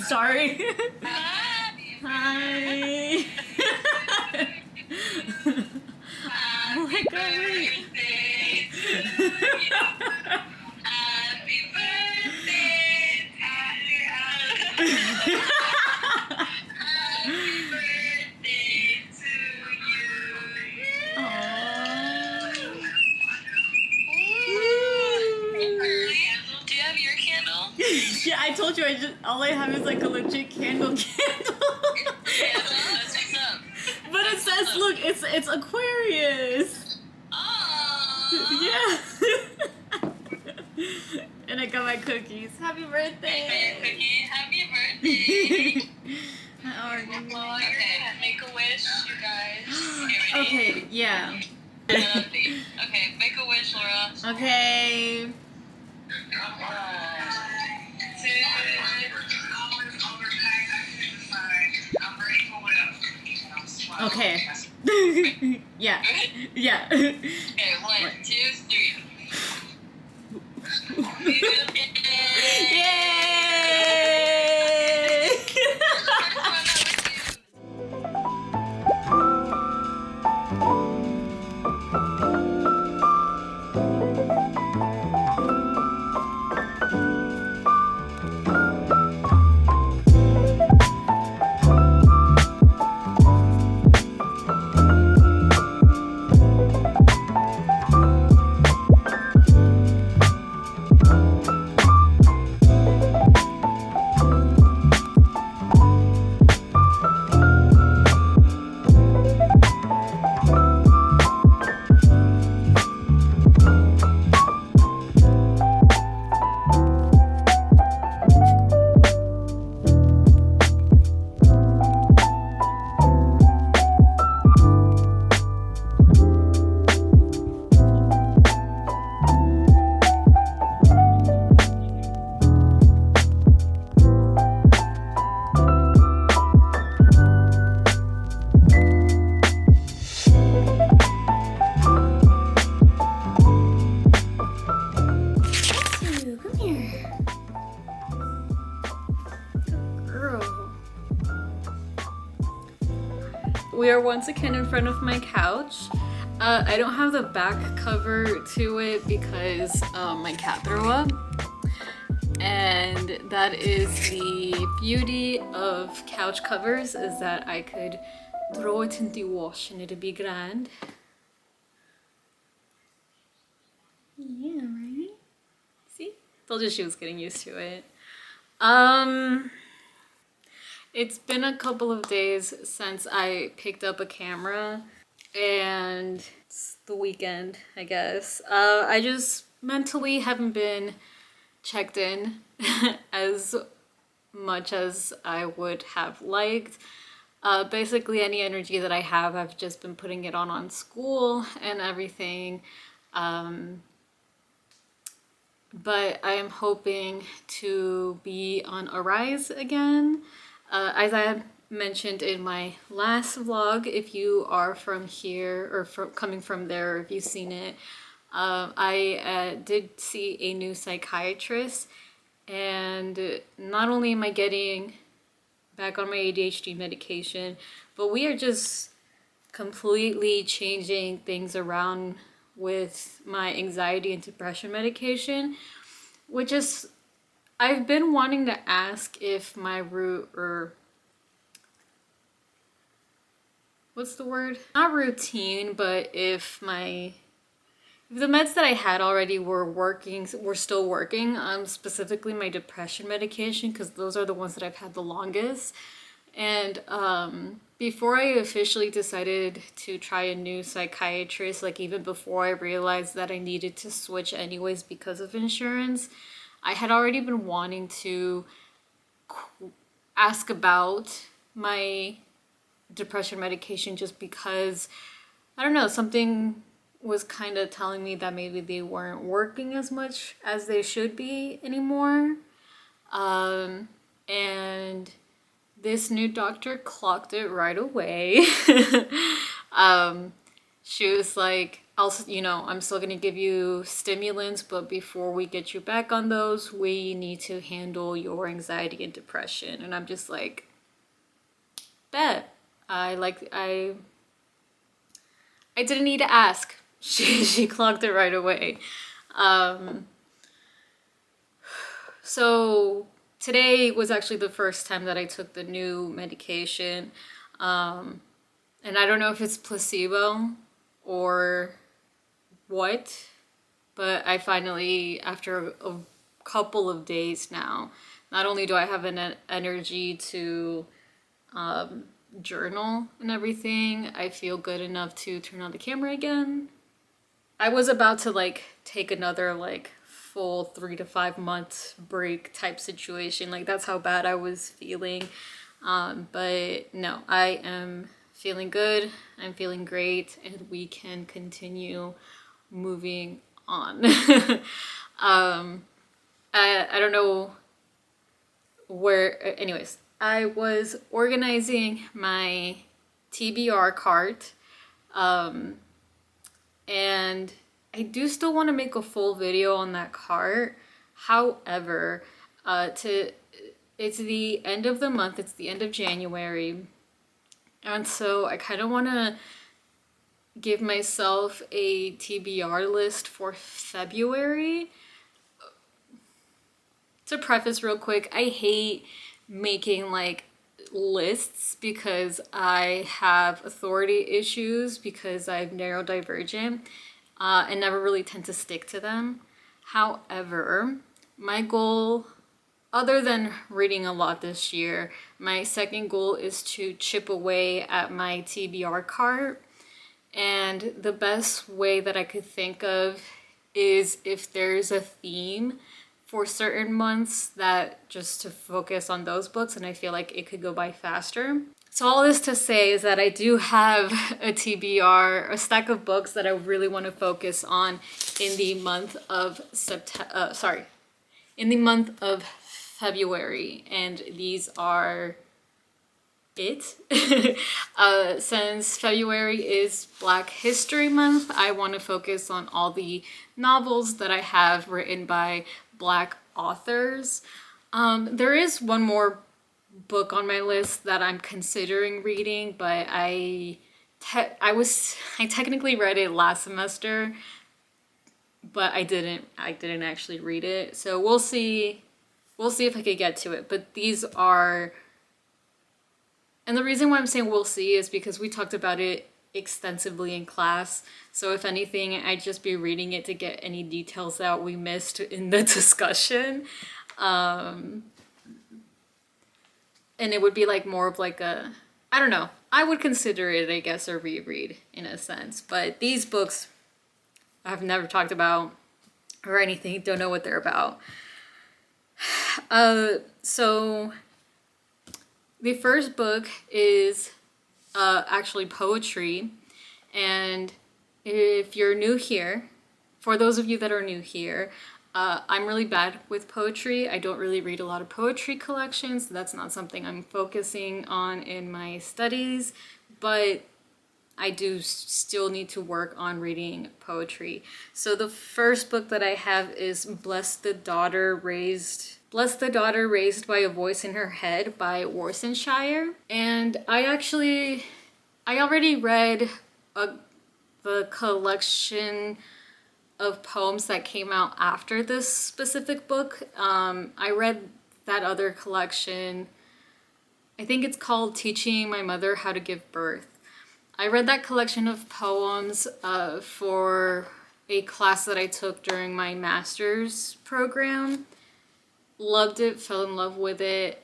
Sorry. Hi. Oh my god, wait. Happy birthday, Happy birthday to you. Do you have your candle? Yeah, I told you all I have is like a legit candle. That's what's up. But it says, look, it's Aquarius. Oh. Yeah. And I got my cookies. Happy birthday. Happy birthday. How are you? Okay, make a wish, you guys. Okay, Okay, yeah. Okay, make a wish, Laura. Okay. Okay. Yeah. Yeah. Okay, 1, 2, 3. Yay! Come here. Good girl. We are once again in front of my couch. I don't have the back cover to it because my cat threw up. And that is the beauty of couch covers, is that I could throw it in the wash and it'd be grand. Yeah, right? See? Told you she was getting used to it. It's been a couple of days since I picked up a camera, and it's the weekend, I guess. I just mentally haven't been checked in as much as I would have liked. Basically, any energy that I have, I've just been putting it on school and everything. But I am hoping to be on a rise again. As I had mentioned in my last vlog, if you are from here or coming from there, or if you've seen it, I did see a new psychiatrist, and not only am I getting back on my ADHD medication, but we are just completely changing things around with my anxiety and depression medication, which is, I've been wanting to ask if my what's the word? Not routine, but if the meds that I had already were still working, specifically my depression medication, because those are the ones that I've had the longest. And before I officially decided to try a new psychiatrist, like even before I realized that I needed to switch anyways because of insurance, I had already been wanting to ask about my depression medication, just because, I don't know, something was kind of telling me that maybe they weren't working as much as they should be anymore. And this new doctor clocked it right away. She was like, I'm still gonna give you stimulants, but before we get you back on those, we need to handle your anxiety and depression. And I'm just like, bet. I didn't need to ask. She clocked it right away. So today was actually the first time that I took the new medication. And I don't know if it's placebo or what, but I finally, after a couple of days now, not only do I have an energy to journal and everything, I feel good enough to turn on the camera again. I was about to like take another like full 3 to 5 month break type situation. Like that's how bad I was feeling. But no, I am feeling good. I'm feeling great, and we can continue moving on. I don't know where, anyways, I was organizing my TBR cart, and I do still want to make a full video on that cart. However, it's the end of the month, it's the end of January, and so I kind of want to give myself a TBR list for February. To preface real quick, I hate making like lists because I have authority issues because I'm neurodivergent and never really tend to stick to them. However, my goal, other than reading a lot this year, my second goal is to chip away at my TBR cart. And the best way that I could think of is if there's a theme for certain months, that just to focus on those books, and I feel like it could go by faster. So all this to say is that I do have a TBR, a stack of books that I really want to focus on in the month of in the month of February, and these are it. Since February is Black History Month, I want to focus on all the novels that I have written by Black authors. There is one more book on my list that I'm considering reading, but I technically read it last semester, but I didn't actually read it. So we'll see if I could get to it. But these are, and the reason why I'm saying we'll see is because we talked about it extensively in class. So if anything, I'd just be reading it to get any details that we missed in the discussion. And it would be like more of like a, I don't know, I would consider it, I guess, a reread in a sense. But these books I've never talked about or anything, don't know what they're about. So the first book is actually poetry, and if you're new here, for those of you that are new here, I'm really bad with poetry. I don't really read a lot of poetry collections. That's not something I'm focusing on in my studies, but I do still need to work on reading poetry. So the first book that I have is Bless the Daughter Raised by a Voice in Her Head by Worcestershire. And I already read the collection of poems that came out after this specific book. I read that other collection. I think it's called Teaching My Mother How to Give Birth. I read that collection of poems for a class that I took during my master's program. Loved it, fell in love with it,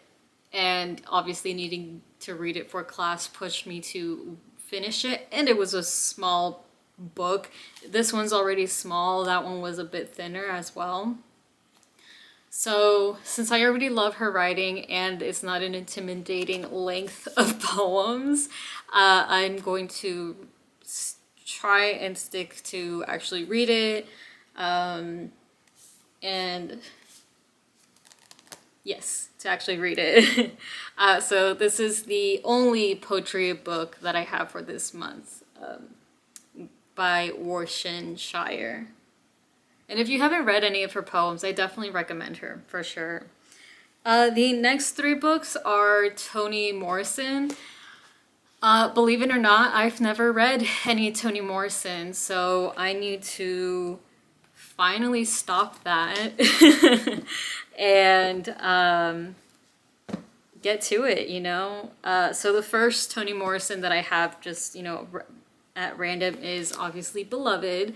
and obviously needing to read it for class pushed me to finish it. And it was a small book. This one's already small. That one was a bit thinner as well. So since I already love her writing and it's not an intimidating length of poems, I'm going to try and stick to actually read it. And yes, to actually read it. So this is the only poetry book that I have for this month, by Shire. And if you haven't read any of her poems, I definitely recommend her for sure. The next three books are Toni Morrison. Believe it or not, I've never read any Toni Morrison, so I need to finally stop that and get to it, you know? So the first Toni Morrison that I have just, you know, at random is obviously Beloved.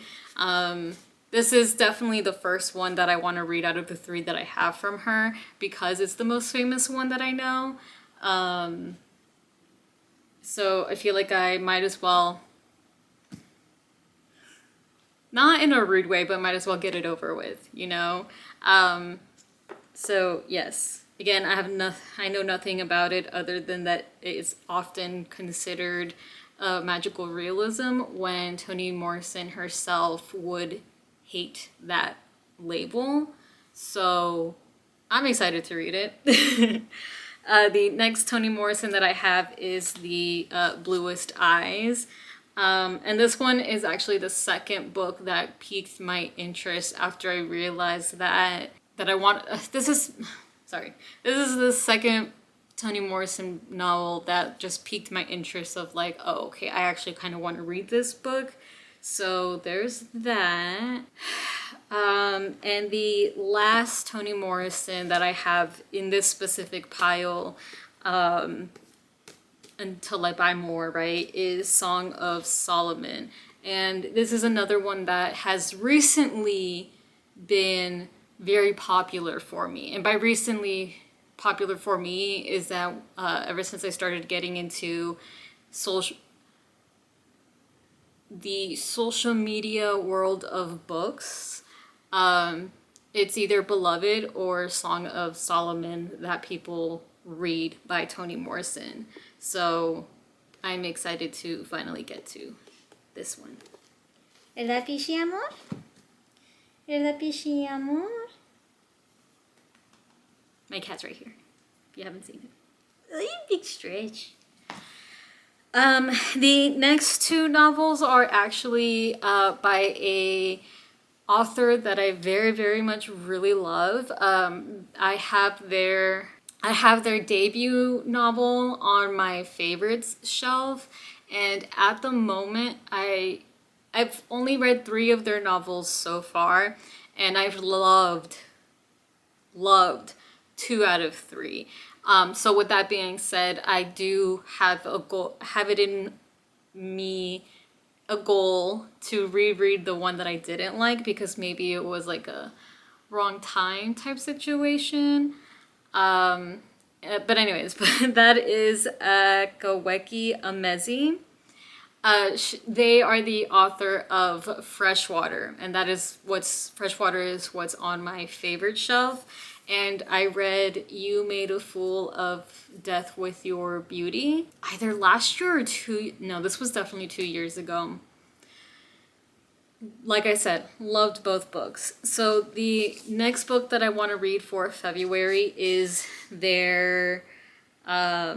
This is definitely the first one that I want to read out of the three that I have from her because it's the most famous one that I know. So I feel like I might as well, not in a rude way, but might as well get it over with, you know? So yes, again, I know nothing about it other than that it is often considered magical realism when Toni Morrison herself would hate that label. So I'm excited to read it. The next Toni Morrison that I have is The Bluest Eyes. And this one is actually the second book that piqued my interest after I realized that I want, this is the second Toni Morrison novel that just piqued my interest of like, oh, okay, I actually kind of want to read this book. So there's that. And the last Toni Morrison that I have in this specific pile, until I buy more, right, is Song of Solomon. And this is another one that has recently been very popular for me. And by recently popular for me is that ever since I started getting into the social media world of books, it's either Beloved or Song of Solomon that people read by Toni Morrison. So I'm excited to finally get to this one. ¿Verdad, Pichi, amor? ¿Verdad, Pichi, amor? My cat's right here, if you haven't seen it. Oh, you big stretch. The next two novels are actually by a author that I very, very much really love. I have their debut novel on my favorites shelf, and at the moment I've only read 3 of their novels so far, and I've loved 2 out of 3. So with that being said, I do have a goal to reread the one that I didn't like because maybe it was like a wrong time type situation. But anyways, that is Akaweki Amezi. They are the author of Freshwater, and Freshwater is what's on my favorite shelf. And I read You Made a Fool of Death with Your Beauty either last year or this was definitely 2 years ago. Like I said, loved both books. So the next book that I want to read for February is their, I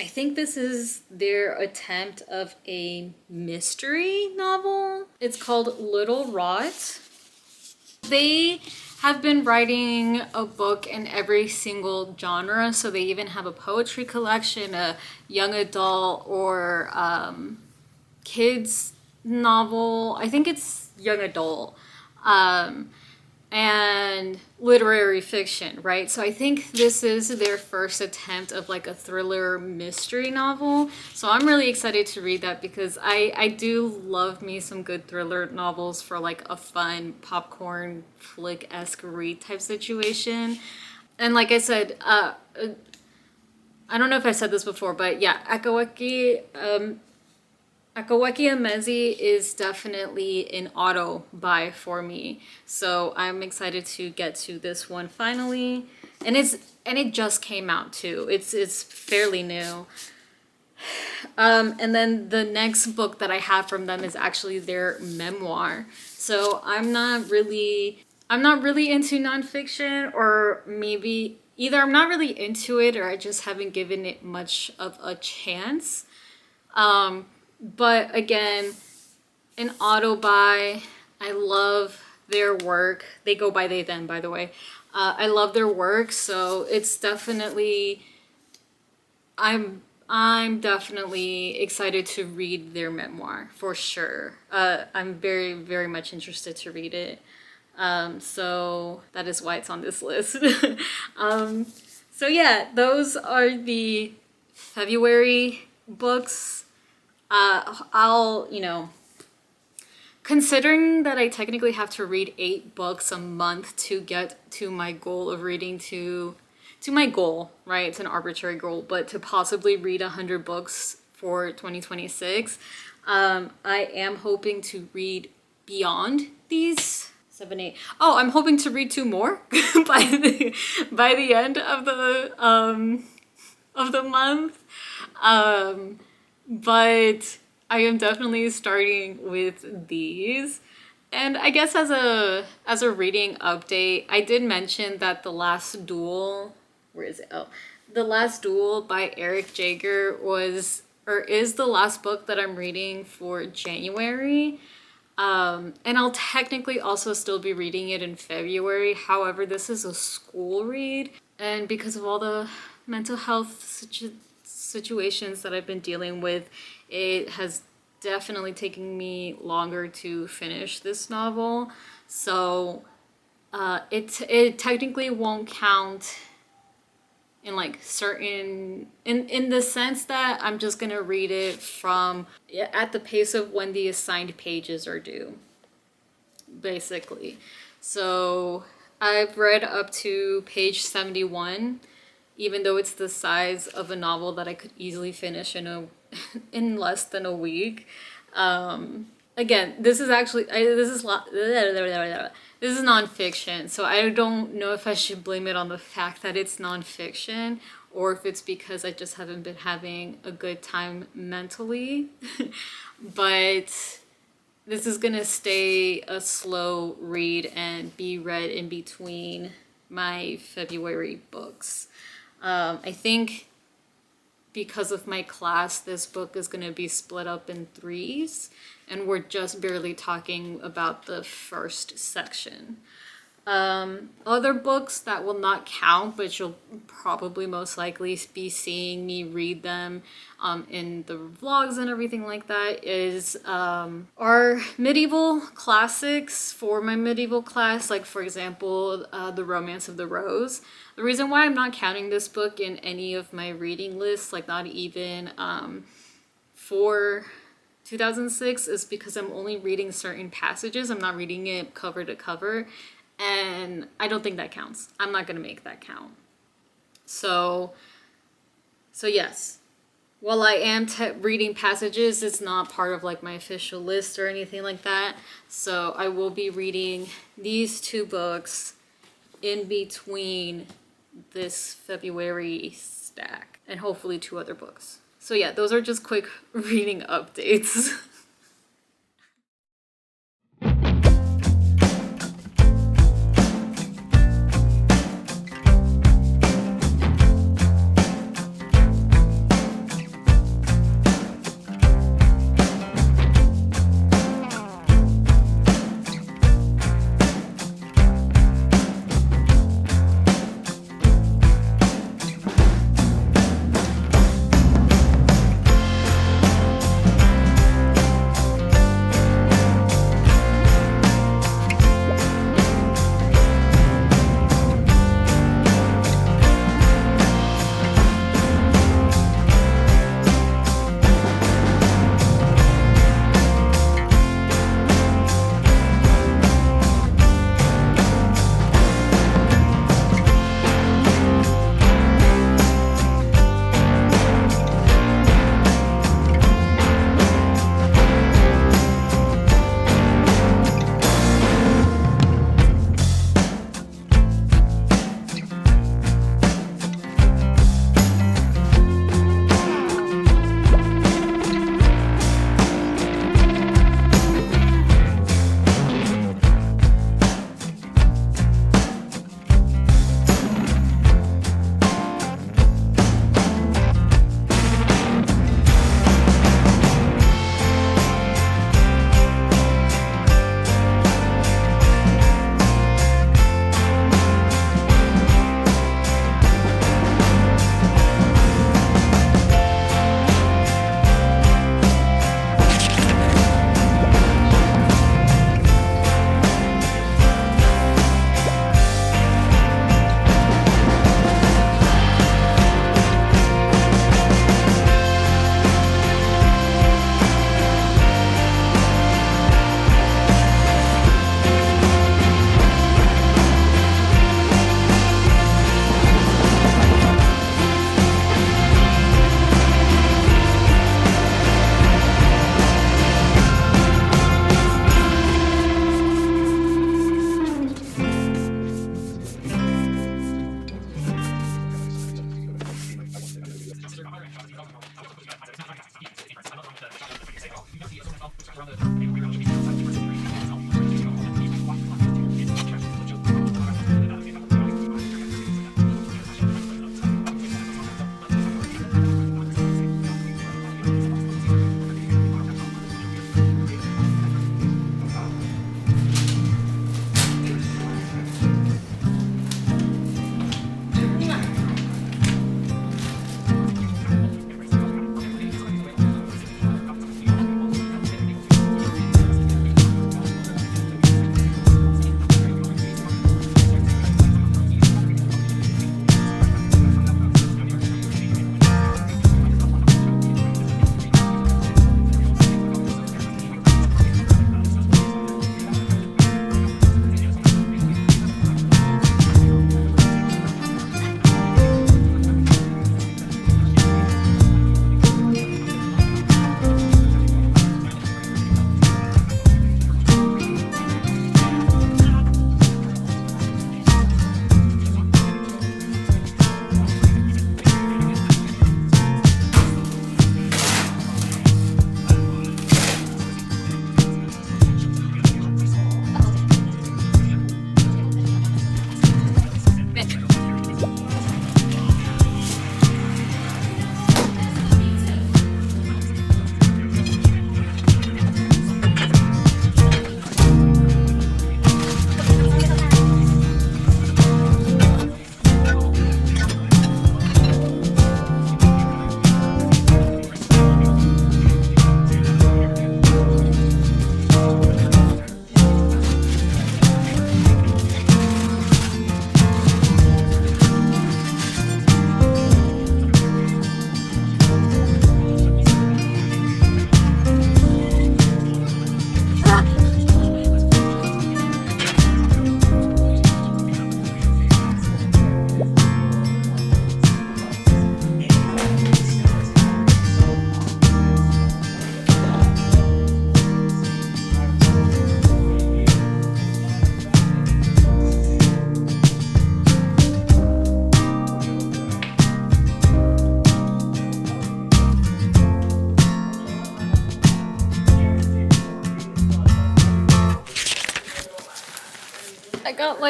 think this is their attempt of a mystery novel. It's called Little Rot. They have been writing a book in every single genre. So they even have a poetry collection, a young adult or kids novel. I think it's young adult. And literary fiction, right? So I think this is their first attempt of like a thriller mystery novel. So I'm really excited to read that because I do love me some good thriller novels for like a fun popcorn flick-esque read type situation. And like I said, I don't know if I said this before, but yeah, Akaweki Amezi is definitely an auto buy for me. So I'm excited to get to this one finally. And it just came out too. It's fairly new. And then the next book that I have from them is actually their memoir. So I'm not really into nonfiction, or maybe either I'm not really into it or I just haven't given it much of a chance. But again, an auto buy. I love their work. They go by they them, by the way. I love their work, so it's definitely I'm definitely excited to read their memoir for sure. I'm very, very much interested to read it. So that is why it's on this list. So yeah, those are the February books. Considering that I technically have to read 8 books a month to get to my goal of reading to my goal, right? It's an arbitrary goal, but to possibly read 100 books for 2026, I am hoping to read beyond these 7, 8. Oh, I'm hoping to read 2 more by the end of the month. But I am definitely starting with these. And I guess as a reading update, I did mention that The Last Duel, where is it? Oh, The Last Duel by Eric Jager is the last book that I'm reading for January. And I'll technically also still be reading it in February. However, this is a school read. And because of all the mental health situations that I've been dealing with, it has definitely taken me longer to finish this novel. So it technically won't count in like certain in the sense that I'm just gonna read it from at the pace of when the assigned pages are due, basically. So I've read up to page 71, even though it's the size of a novel that I could easily finish in less than a week. Again, this is actually this is nonfiction, so I don't know if I should blame it on the fact that it's nonfiction or if it's because I just haven't been having a good time mentally. But this is gonna stay a slow read and be read in between my February books. I think because of my class, this book is going to be split up in 3s, and we're just barely talking about the first section. Other books that will not count, but you'll probably most likely be seeing me read them in the vlogs and everything like that, is our medieval classics for my medieval class, like for example, The Romance of the Rose. The reason why I'm not counting this book in any of my reading lists, like not even for 2006, is because I'm only reading certain passages. I'm not reading it cover to cover. And I don't think that counts. I'm not going to make that count. So yes, while I am reading passages, it's not part of like my official list or anything like that. So I will be reading these 2 books in between this February stack, and hopefully 2 other books. So yeah, those are just quick reading updates.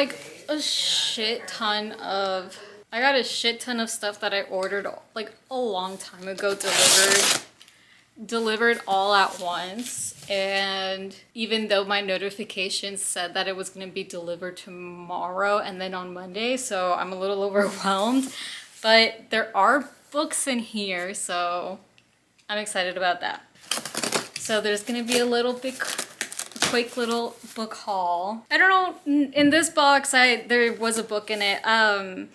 like a shit ton of stuff that I ordered like a long time ago delivered all at once. And even though my notifications said that it was going to be delivered tomorrow and then on Monday, so I'm a little overwhelmed, but there are books in here, so I'm excited about that. So there's going to be a quick little book haul. I don't know, in this box there was a book in it, and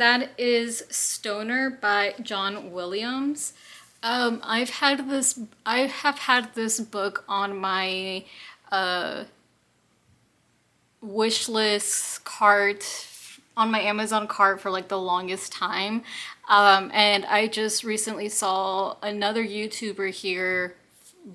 that is Stoner by John Williams. I have had this book on my wish list cart, on my Amazon cart for like the longest time. And I just recently saw another YouTuber here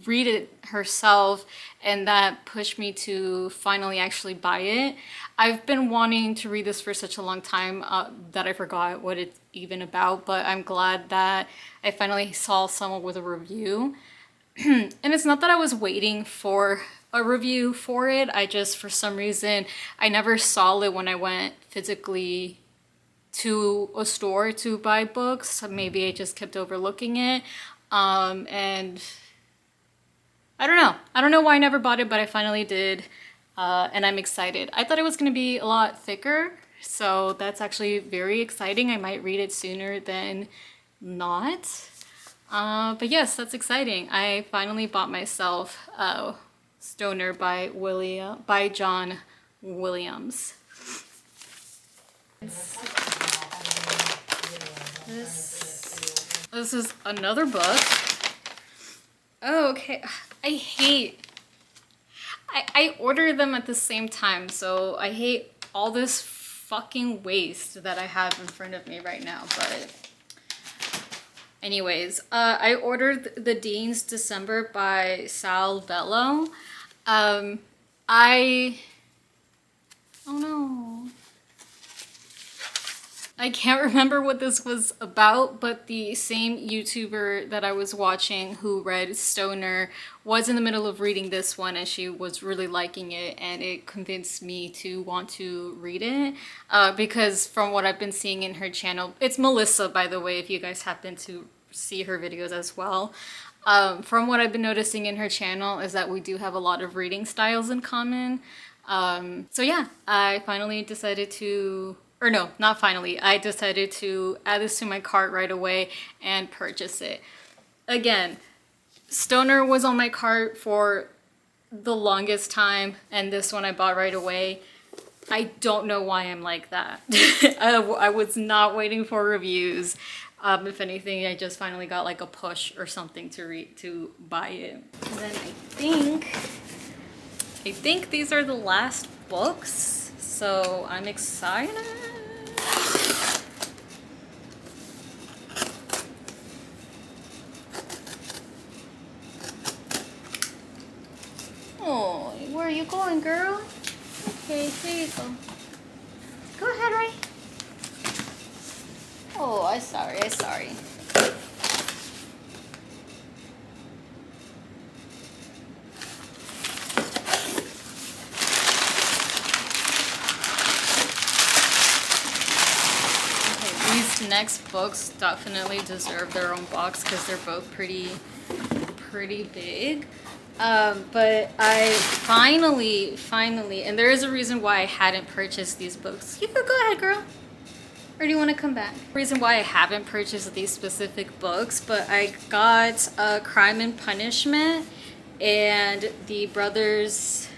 read it herself, and that pushed me to finally actually buy it. I've been wanting to read this for such a long time that I forgot what it's even about, but I'm glad that I finally saw someone with a review. And it's not that I was waiting for a review for it, I just, for some reason, I never saw it when I went physically to a store to buy books. So maybe I just kept overlooking it. And I don't know. I don't know why I never bought it, but I finally did. And I'm excited. I thought it was going to be a lot thicker, so that's actually very exciting. I might read it sooner than not. But yes, that's exciting. I finally bought myself Stoner by John Williams. This is another book. Oh, okay. I order them at the same time, so I hate all this fucking waste that I have in front of me right now, but anyways, I ordered The Dean's December by Sal Bello. Oh no. I can't remember what this was about, but the same YouTuber that I was watching who read Stoner was in the middle of reading this one, and she was really liking it, and it convinced me to want to read it, because from what I've been seeing in her channel, it's Melissa, by the way, if you guys happen to see her videos as well. From what I've been noticing in her channel is that we do have a lot of reading styles in common. So yeah, I finally decided to, or no, not finally, I decided to add this to my cart right away and purchase it. Again, Stoner was on my cart for the longest time, and this one I bought right away. I don't know why I'm like that. I was not waiting for reviews. If anything, I just finally got like a push or something to buy it. And then I think these are the last books, so I'm excited. Oh, where are you going, girl? Okay, here you go. Go ahead, Ray. Oh, I'm sorry. These next books definitely deserve their own box because they're both pretty big. But I finally, and there is a reason why I hadn't purchased these books. You could go ahead, girl. Or do you want to come back? Reason why I haven't purchased these specific books, but I got Crime and Punishment and the brothers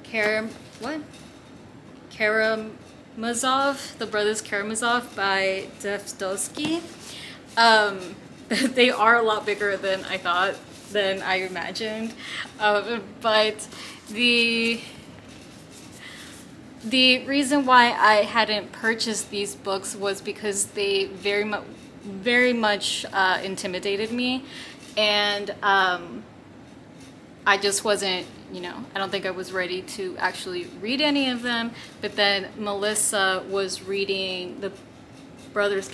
Karamazov, the brothers Karamazov by Dostoevsky. They are a lot bigger than I thought, than I imagined, but the reason why I hadn't purchased these books was because they very much intimidated me, and I just wasn't, I don't think I was ready to actually read any of them. But then Melissa was reading the brothers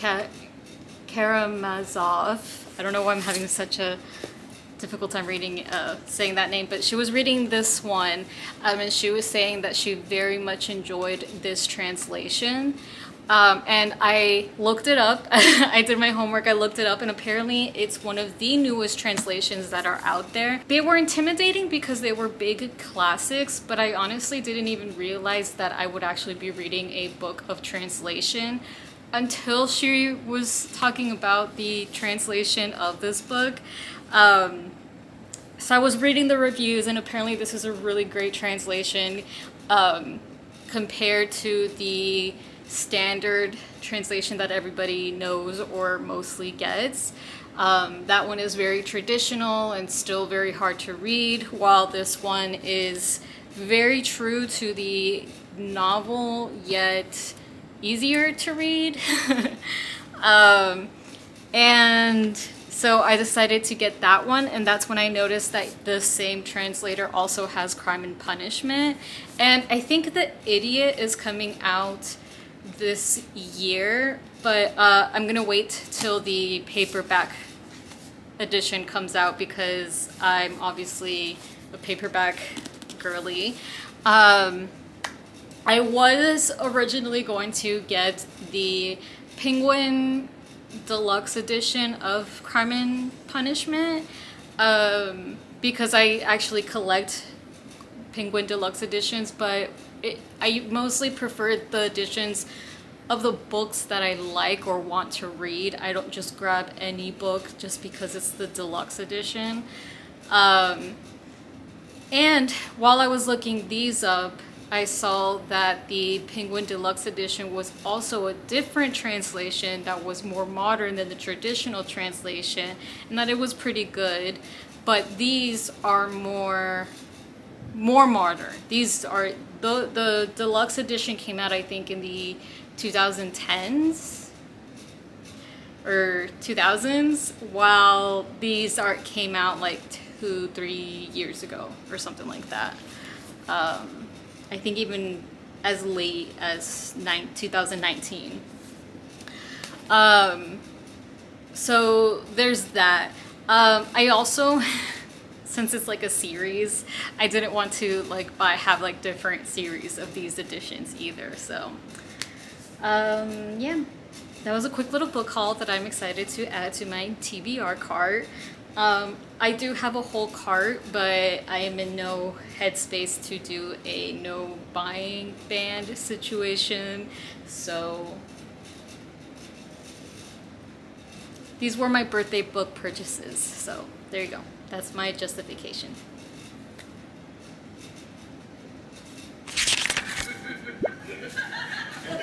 Karamazov. I don't know why I'm having such a difficult time reading, saying that name, but she was reading this one, and she was saying that she very much enjoyed this translation. And I looked it up. I did my homework. I looked it up, and apparently it's one of the newest translations that are out there. They were intimidating because they were big classics, but I honestly didn't even realize that I would actually be reading a book of translation until she was talking about the translation of this book. So I was reading the reviews, and apparently this is a really great translation compared to the standard translation that everybody knows or mostly gets. That one is very traditional and still very hard to read, while this one is very true to the novel, yet easier to read. And so I decided to get that one, and that's when I noticed that the same translator also has Crime and Punishment. And I think The Idiot is coming out this year, but I'm gonna wait till the paperback edition comes out because I'm obviously a paperback girly. I was originally going to get the Penguin Deluxe edition of Crime and Punishment because I actually collect Penguin Deluxe editions, but I mostly prefer the editions of the books that I like or want to read. I don't just grab any book just because it's the deluxe edition. And while I was looking these up, I saw that the Penguin Deluxe edition was also a different translation that was more modern than the traditional translation, and that it was pretty good. But these are more modern. These are the deluxe edition came out, I think, in the 2010s or 2000s, while these came out like 2-3 years ago or something like that. I think even as late as 2019. So there's that. I also since it's like a series, I didn't want to have like different series of these editions either. So yeah, that was a quick little book haul that I'm excited to add to my TBR cart. I do have a whole cart, but I am in no headspace to do a no buying band situation. So these were my birthday book purchases. So there you go. That's my justification. Is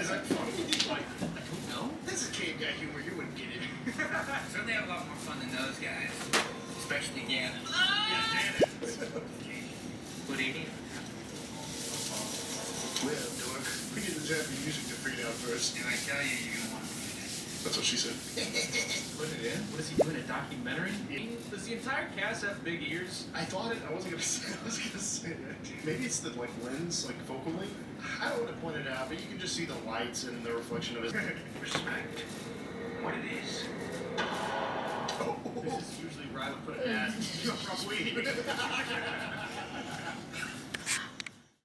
that funny? Like, I don't know. This is cave guy humor. You wouldn't get it. Certainly have a lot more fun than those guys. Especially Gannon. Yeah, Janet. Good evening. Well, Dork, we need the Japanese music to figure it out first. If I tell you, you're gonna want to read it. That's what she said. Put it in? What is he doing, a documentary? Does the entire cast have big ears? I thought it. I wasn't gonna say it. Maybe it's the lens, focal length. I don't want to point it out, but you can just see the lights and the reflection of his. Respect what it is. Oh. This is usually where I would put an ad. Probably.